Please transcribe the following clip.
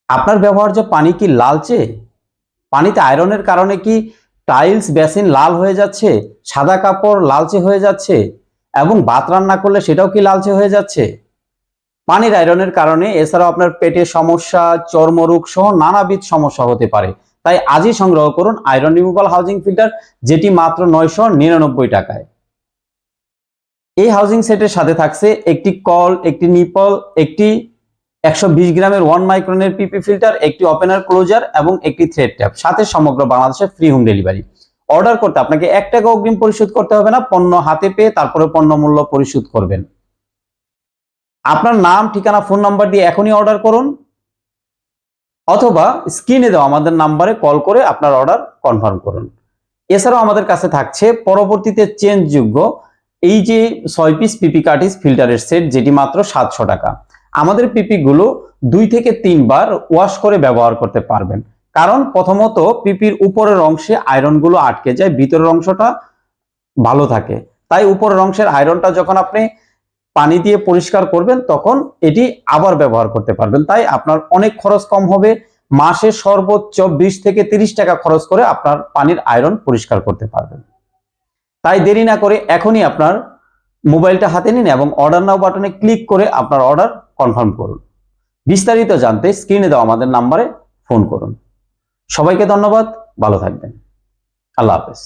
আপনার ব্যবহার্য পানি কি লালচে? পানিতে আয়রনের কারণে কি টাইলস বেসিন লাল হয়ে যাচ্ছে, সাদা কাপড় লালচে হয়ে যাচ্ছে এবং ভাত রান্না করলে সেটাও কি লালচে হয়ে যাচ্ছে? পানির আয়রনের কারণে এছাড়াও আপনার পেটের সমস্যা, চর্মরোগ সহ নানাবিধ সমস্যা হতে পারে। তাই আজই সংগ্রহ করুন আয়রন রিমুভাল হাউজিং ফিল্টার, যেটি মাত্র 999 টাকায়। এই হাউজিং সেটের সাথে থাকছে একটি কল, একটি নিপল, একটি 120 গ্রামের 1 মাইক্রনের পিপি ফিল্টার, একটি ওপেনার ক্লোজার এবং একটি থ্রেড ট্যাপ, সাথে সমগ্র বাংলাদেশে ফ্রি হোম ডেলিভারি। অর্ডার করতে আপনাকে 1 টাকা অগ্রিম পরিশোধ করতে হবে না, পণ্য হাতে পেয়ে তারপরে পণ্য মূল্য পরিশোধ করবেন। আপনার নাম, ঠিকানা, ফোন নাম্বার দিয়ে এখনই অর্ডার করুন, অথবা স্ক্রিনে দেওয়া আমাদের নাম্বারে কল করে আপনার অর্ডার কনফার্ম করুন। এছাড়াও আমাদের কাছে থাকছে পরবর্তীতে চেঞ্জযোগ্য এই যে 6 পিস পিপি কার্টিজ ফিল্টারের সেট, যেটি মাত্র 700 টাকা। আমাদের পিপি গুলো 2 থেকে 3 বার ওয়াশ করে ব্যবহার করতে পারবেন। কারণ প্রথমত পিপির উপরের অংশে আয়রন গুলো আটকে যায়, ভিতরের অংশটা ভালো থাকে। তাই উপরের অংশের আয়রনটা যখন আপনি পানি দিয়ে পরিষ্কার করবেন তখন এটি আবার ব্যবহার করতে পারবেন। তাই আপনার অনেক খরচ কম হবে। মাসে সর্বোচ্চ 20 থেকে 30 টাকা খরচ করে আপনার পানির আয়রন পরিষ্কার করতে পারবেন। তাই দেরি না করে এখনই আপনার মোবাইলটা হাতে নিন এবং অর্ডার নাও বাটনে ক্লিক করে আপনার অর্ডার কনফার্ম করুন। বিস্তারিত জানতে স্ক্রিনে দেওয়া আমাদের নাম্বারে ফোন করুন। সবাইকে ধন্যবাদ, ভালো থাকবেন। আল্লাহ হাফেজ।